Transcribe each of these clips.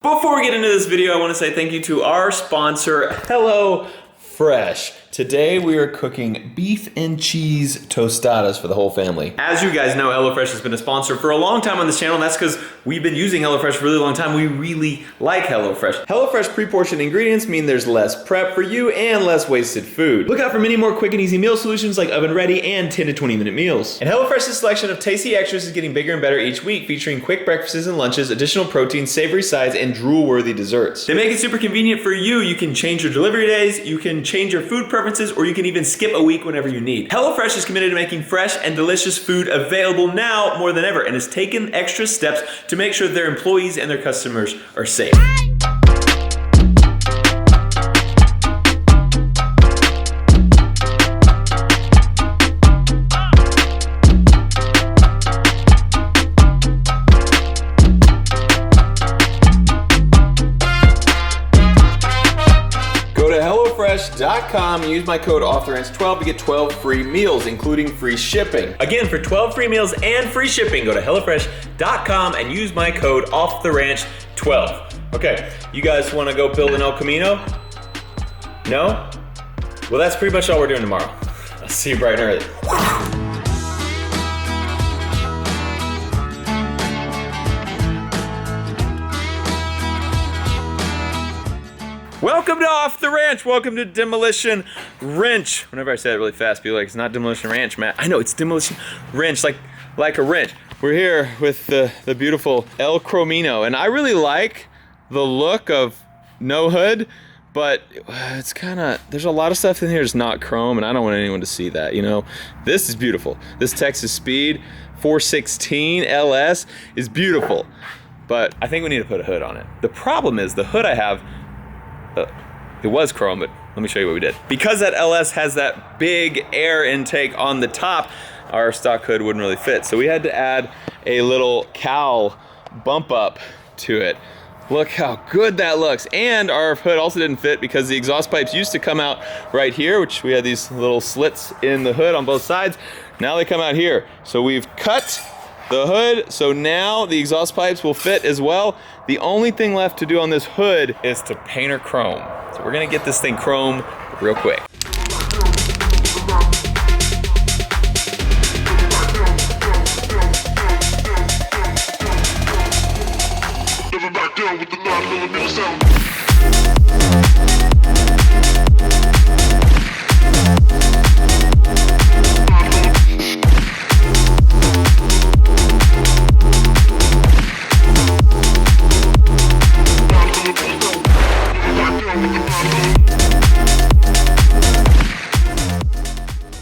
Before we get into this video, I want to say thank you to our sponsor, HelloFresh. Today we are cooking beef and cheese tostadas for the whole family. As you guys know, HelloFresh has been a sponsor for a long time on this channel, and that's because we've been using HelloFresh for a really long time. We really like HelloFresh. HelloFresh pre-portioned ingredients mean there's less prep for you and less wasted food. Look out for many more quick and easy meal solutions like oven ready and 10 to 20 minute meals. And HelloFresh's selection of tasty extras is getting bigger and better each week, featuring quick breakfasts and lunches, additional protein, savory sides, and drool-worthy desserts. They make it super convenient for you. You can change your delivery days, you can change your food preferences, or you can even skip a week whenever you need. HelloFresh is committed to making fresh and delicious food available now more than ever, and has taken extra steps to make sure their employees and their customers are safe. HelloFresh.com and use my code OffTheRanch12 to get 12 free meals, including free shipping. Again, for 12 free meals and free shipping, go to HelloFresh.com and use my code OffTheRanch12. Okay, you guys want to go build an El Camino? No? Well, that's pretty much all we're doing tomorrow. I'll see you bright and early. Welcome to Off the Ranch. Welcome to Demolition Wrench. Whenever I say it really fast, people are like, it's not Demolition Ranch, Matt. I know, it's Demolition Wrench, like a wrench. We're here with the beautiful El Chromino, and I really like the look of no hood, but it's kind of, there's a lot of stuff in here that's not chrome, and I don't want anyone to see that, you know? This is beautiful. This Texas Speed 416 LS is beautiful, but I think we need to put a hood on it. The problem is the hood I have, it was chrome, but let me show you what we did. Because that LS has that big air intake on the top, our stock hood wouldn't really fit. So we had to add a little cowl bump up to it. Look how good that looks. And our hood also didn't fit because the exhaust pipes used to come out right here, which we had these little slits in the hood on both sides. Now they come out here. So we've cut the hood, so now the exhaust pipes will fit as well. The only thing left to do on this hood is to paint her chrome. So we're gonna get this thing chrome real quick.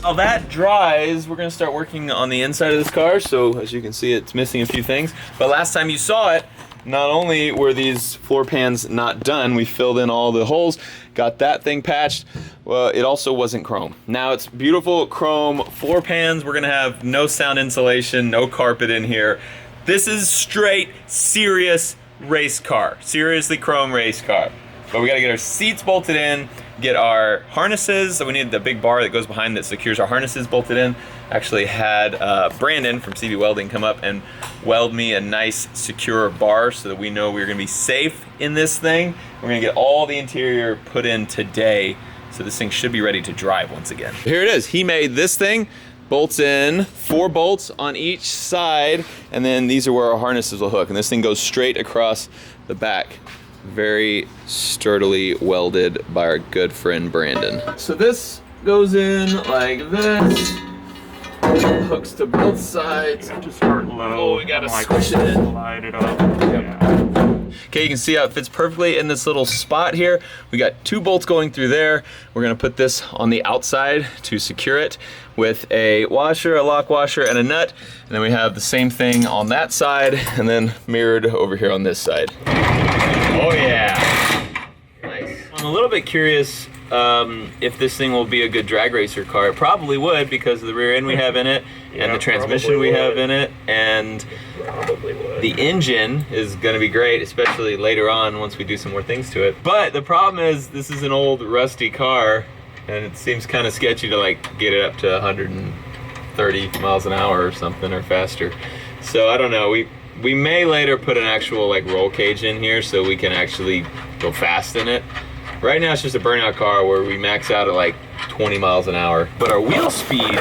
While that dries, we're gonna start working on the inside of this car. So as you can see, it's missing a few things. But last time you saw it, not only were these floor pans not done, we filled in all the holes, got that thing patched. Well, it also wasn't chrome. Now it's beautiful chrome floor pans. We're gonna have no sound insulation, no carpet in here. This is straight, serious race car. Seriously chrome race car. But we gotta get our seats bolted in, get our harnesses. So we need the big bar that goes behind that secures our harnesses bolted in. Actually had Brandon from CB Welding come up and weld me a nice secure bar so that we know we're gonna be safe in this thing. We're gonna get all the interior put in today, so this thing should be ready to drive once again. Here it is. He made this thing, bolts in, 4 bolts on each side, and then these are where our harnesses will hook, and this thing goes straight across the back. Very sturdily welded by our good friend Brandon. So this goes in like this, hooks to both sides. Just start low. Oh, we gotta squish it in. Slide it up. Yep. Yeah. Okay, you can see how it fits perfectly in this little spot here. We got 2 bolts going through there. We're gonna put this on the outside to secure it with a washer, a lock washer, and a nut. And then we have the same thing on that side, and then mirrored over here on this side. Oh yeah. Nice. I'm a little bit curious if this thing will be a good drag racer car. It probably would because of the rear end we have in it, and the transmission we have in it, and the engine is gonna be great, especially later on once we do some more things to it. But the problem is this is an old rusty car, and it seems kind of sketchy to like get it up to 130 miles an hour or something, or faster. So I don't know, we We may later put an actual like roll cage in here so we can actually go fast in it. Right now it's just a burnout car where we max out at like 20 miles an hour. But our wheel speed,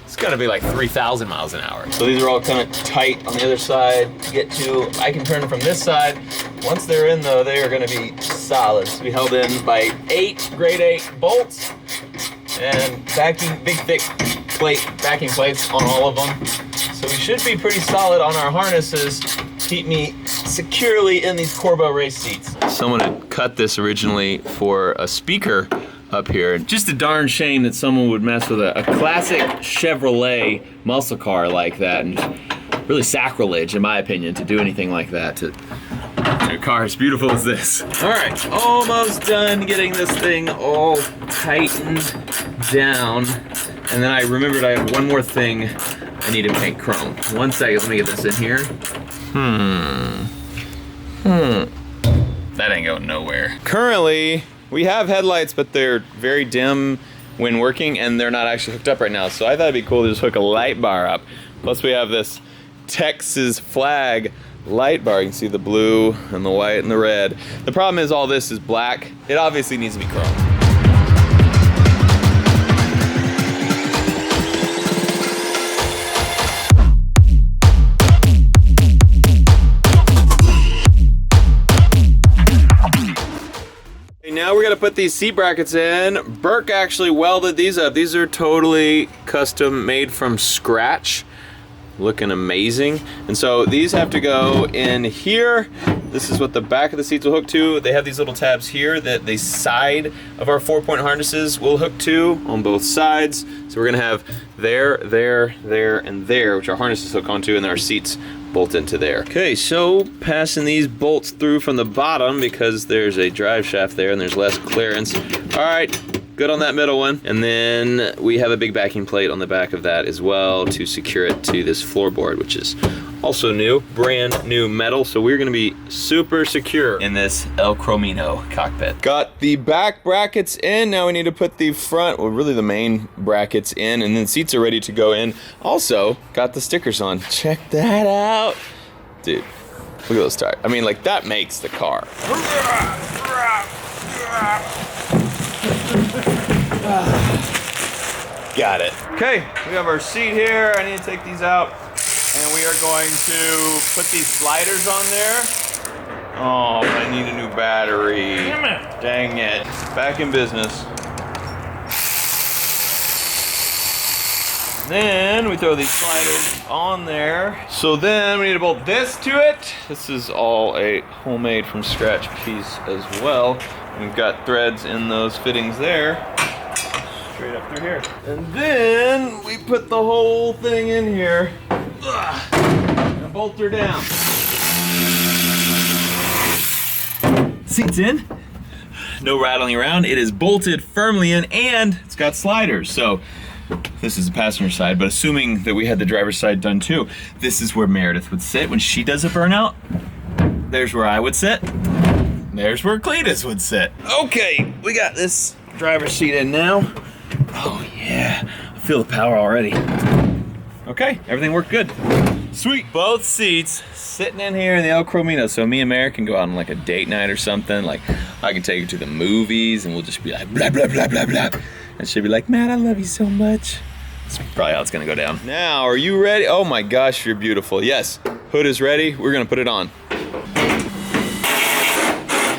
it's gotta be like 3,000 miles an hour. So these are all kind of tight on the other side to get to. I can turn them from this side. Once they're in though, they are gonna be solid. So we held in by 8 grade 8 bolts and backing, big thick backing plates on all of them. So we should be pretty solid on our harnesses. Keep me securely in these Corbeau race seats. Someone had cut this originally for a speaker up here. Just a darn shame that someone would mess with a classic Chevrolet muscle car like that, and just really sacrilege, in my opinion, to do anything like that to a car as beautiful as this. All right, almost done getting this thing all tightened down. And then I remembered I have one more thing I need to paint chrome. One second, let me get this in here. That ain't going nowhere. Currently, we have headlights, but they're very dim when working, and they're not actually hooked up right now. So I thought it'd be cool to just hook a light bar up. Plus we have this Texas flag light bar. You can see the blue and the white and the red. The problem is all this is black. It obviously needs to be chrome. Now we're gonna put these seat brackets in. Burke actually welded these up. These are totally custom made from scratch. Looking amazing. And so these have to go in here. This is what the back of the seats will hook to. They have these little tabs here that the side of our 4-point harnesses will hook to on both sides. So we're gonna have there, there, there, and there, which our harnesses hook onto, and then our seats bolt into there. Okay, so passing these bolts through from the bottom because there's a drive shaft there and there's less clearance. All right, good on that middle one. And then we have a big backing plate on the back of that as well to secure it to this floorboard, which is also new, brand new metal. So we're gonna be super secure in this El Chromino cockpit. Got the back brackets in. Now we need to put the front, well, really the main brackets in, and then seats are ready to go in. Also, got the stickers on. Check that out. Dude, look at those tires. I mean, like, that makes the car. Got it. Okay, we have our seat here. I need to take these out. And we are going to put these sliders on there. Oh, but I need a new battery. Damn it. Dang it. Back in business. Then we throw these sliders on there. So then we need to bolt this to it. This is all a homemade from scratch piece as well. We've got threads in those fittings there. Straight up through here. And then we put the whole thing in here. And bolt her down. Seats in. No rattling around. It is bolted firmly in, and it's got sliders. So this is the passenger side, but assuming that we had the driver's side done too, this is where Meredith would sit when she does a burnout. There's where I would sit. There's where Cletus would sit. Okay, we got this driver's seat in now. Oh yeah, I feel the power already. Okay, everything worked good. Sweet. Both seats sitting in here in the El Chromino, so me and Mary can go out on like a date night or something. Like, I can take her to the movies and we'll just be like blah blah blah blah blah, and she'll be like, Matt, I love you so much. That's probably how it's gonna go down. Now, are you ready? Oh my gosh, you're beautiful. Yes, hood is ready. We're gonna put it on.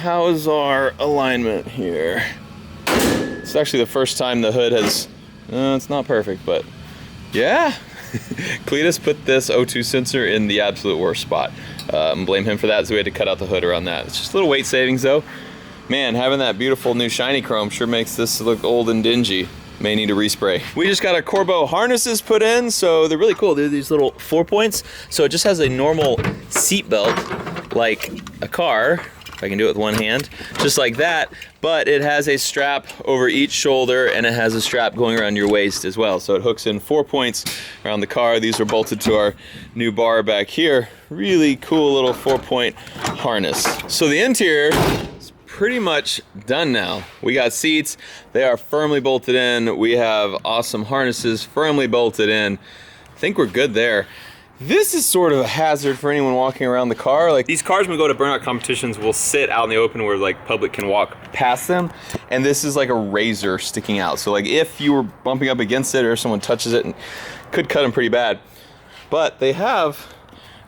How is our alignment here? It's actually the first time the hood has, it's not perfect, but yeah. Cletus put this O2 sensor in the absolute worst spot. Blame him for that, so we had to cut out the hood around that. It's just a little weight savings though. Man, having that beautiful new shiny chrome sure makes this look old and dingy. May need a respray. We just got our Corbeau harnesses put in, so they're really cool. They're these little 4-points. So it just has a normal seat belt like a car. If I can do it with one hand, just like that, but it has a strap over each shoulder and it has a strap going around your waist as well. So it hooks in 4 points around the car. These are bolted to our new bar back here. Really cool little 4-point harness. So the interior is pretty much done now. We got seats, they are firmly bolted in. We have awesome harnesses firmly bolted in. I think we're good there. This is sort of a hazard for anyone walking around the car. Like, these cars, when we go to burnout competitions, will sit out in the open where like public can walk past them. And this is like a razor sticking out. So like if you were bumping up against it or someone touches it, and could cut them pretty bad. But they have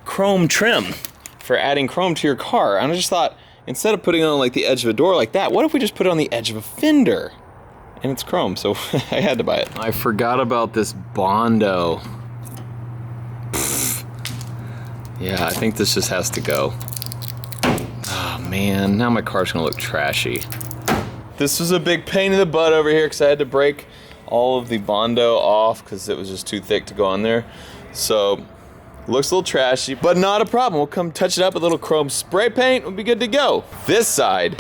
chrome trim for adding chrome to your car. And I just thought, instead of putting it on like the edge of a door like that, what if we just put it on the edge of a fender? And it's chrome, so I had to buy it. I forgot about this Bondo. Yeah, I think this just has to go. Oh man, now my car's gonna look trashy. This was a big pain in the butt over here because I had to break all of the Bondo off because it was just too thick to go on there. So, looks a little trashy, but not a problem. We'll come touch it up with a little chrome spray paint, we'll be good to go. This side,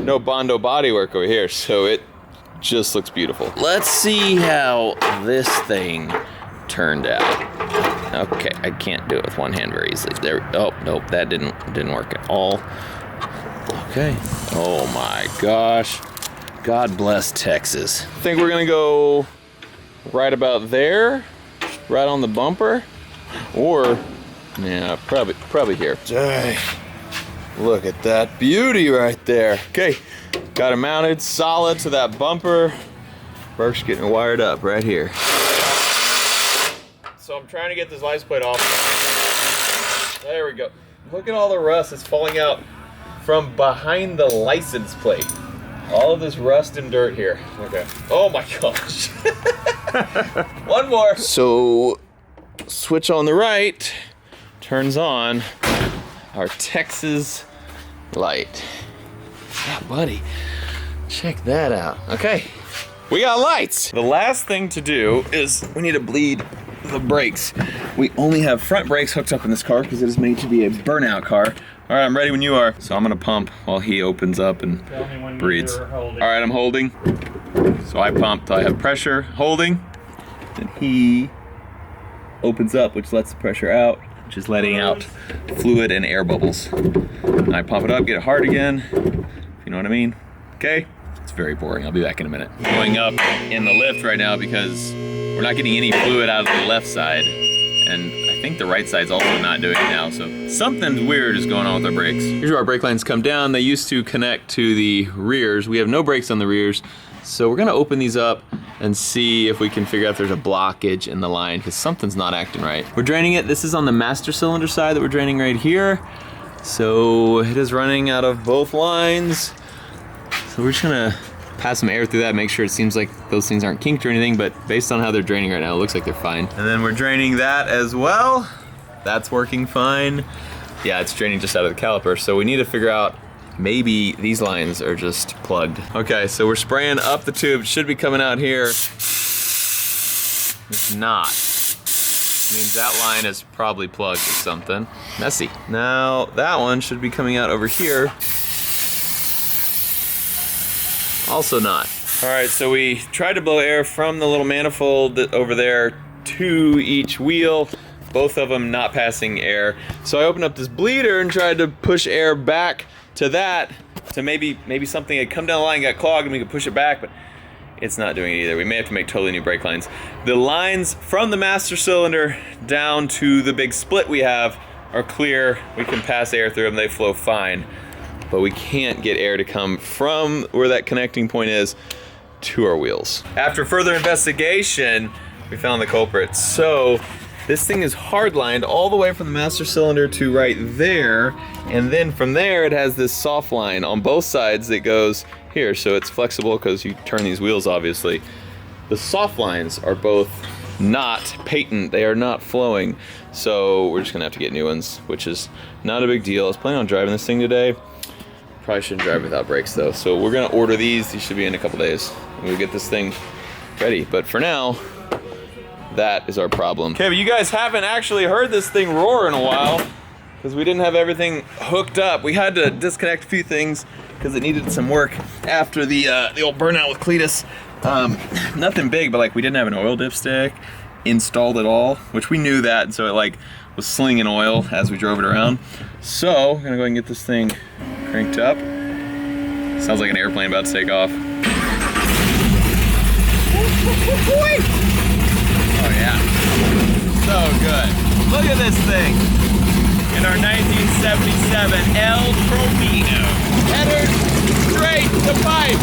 no Bondo bodywork over here, so it just looks beautiful. Let's see how this thing turned out. Okay, I can't do it with one hand very easily. There, oh, nope, that didn't work at all. Okay, oh my gosh. God bless Texas. I think we're gonna go right about there, right on the bumper, or, yeah, probably here. Dang, look at that beauty right there. Okay, got it mounted solid to that bumper. Burke's getting wired up right here. So I'm trying to get this license plate off. There we go. Look at all the rust that's falling out from behind the license plate. All of this rust and dirt here. Okay. Oh my gosh. One more. So, switch on the right turns on our Texas light. Yeah, buddy. Check that out. Okay. We got lights. The last thing to do is we need to bleed the brakes. We only have front brakes hooked up in this car because it is made to be a burnout car. All right, I'm ready when you are. So I'm gonna pump while he opens up and breathes. All right, I'm holding. So I pumped, I have pressure, holding, and he opens up, which lets the pressure out, which is letting out fluid and air bubbles. And I pump it up, get it hard again, if you know what I mean. Okay, it's very boring. I'll be back in a minute. Going up in the lift right now because we're not getting any fluid out of the left side, and I think the right side's also not doing it now, so something weird is going on with our brakes. Here's where our brake lines come down. They used to connect to the rears. We have no brakes on the rears, so we're gonna open these up and see if we can figure out if there's a blockage in the line, because something's not acting right. We're draining it. This is on the master cylinder side that we're draining right here. So it is running out of both lines. So we're just gonna pass some air through that, make sure it seems like those things aren't kinked or anything, but based on how they're draining right now, it looks like they're fine. And then we're draining that as well. That's working fine. Yeah, it's draining just out of the caliper, so we need to figure out maybe these lines are just plugged. Okay, so we're spraying up the tube. It should be coming out here. It's not. It means that line is probably plugged with something. Messy. Now, that one should be coming out over here. Also not. All right, so we tried to blow air from the little manifold over there to each wheel, both of them not passing air. So I opened up this bleeder and tried to push air back to that, to maybe something had come down the line, got clogged, and we could push it back, but it's not doing it either. We may have to make totally new brake lines. The lines from the master cylinder down to the big split we have are clear. We can pass air through them, they flow fine. But we can't get air to come from where that connecting point is to our wheels. After further investigation, we found the culprit. So this thing is hardlined all the way from the master cylinder to right there, and then from there it has this soft line on both sides that goes here, so it's flexible because you turn these wheels obviously. The soft lines are both not patent, they are not flowing, so we're just gonna have to get new ones, which is not a big deal. I was planning on driving this thing today. Probably shouldn't drive without brakes though. So we're gonna order these. These should be in a couple days. We'll get this thing ready. But for now, that is our problem. Okay, but you guys haven't actually heard this thing roar in a while because we didn't have everything hooked up. We had to disconnect a few things because it needed some work after the old burnout with Cletus. Nothing big, but like we didn't have an oil dipstick installed at all, which we knew that, and so it like was slinging oil as we drove it around. So we're gonna go ahead and get this thing cranked up. Sounds like an airplane about to take off. Oh yeah, so good. Look at this thing. In our 1977 El Chromino. Header straight to pipe.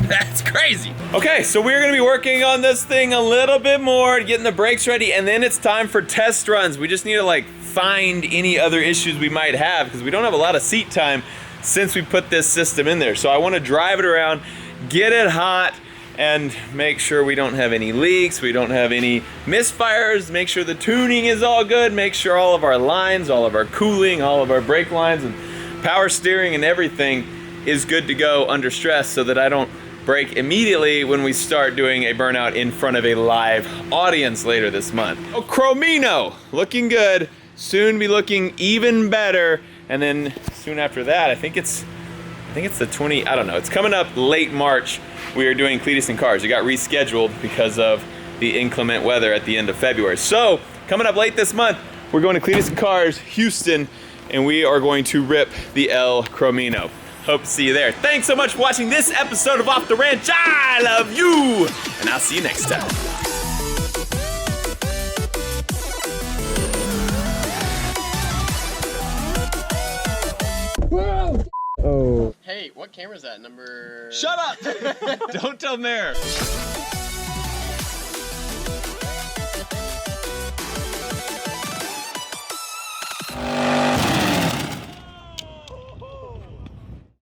That's crazy. Okay, so we're gonna be working on this thing a little bit more, getting the brakes ready, and then it's time for test runs. We just need to like find any other issues we might have because we don't have a lot of seat time since we put this system in there. So I wanna drive it around, get it hot, and make sure we don't have any leaks, we don't have any misfires, make sure the tuning is all good, make sure all of our lines, all of our cooling, all of our brake lines and power steering and everything is good to go under stress so that I don't break immediately when we start doing a burnout in front of a live audience later this month. Oh, Chromino, looking good, soon be looking even better, and then soon after that, I think it's the 20, I don't know, it's coming up late March. We are doing Cleetus and Cars. It got rescheduled because of the inclement weather at the end of February. So, coming up late this month, we're going to Cleetus and Cars, Houston, and we are going to rip the El Chromino. Hope to see you there. Thanks so much for watching this episode of Off the Ranch. I love you, and I'll see you next time. Whoa! Oh. Hey, what camera is that? Number... Shut up! Don't tell Mayor.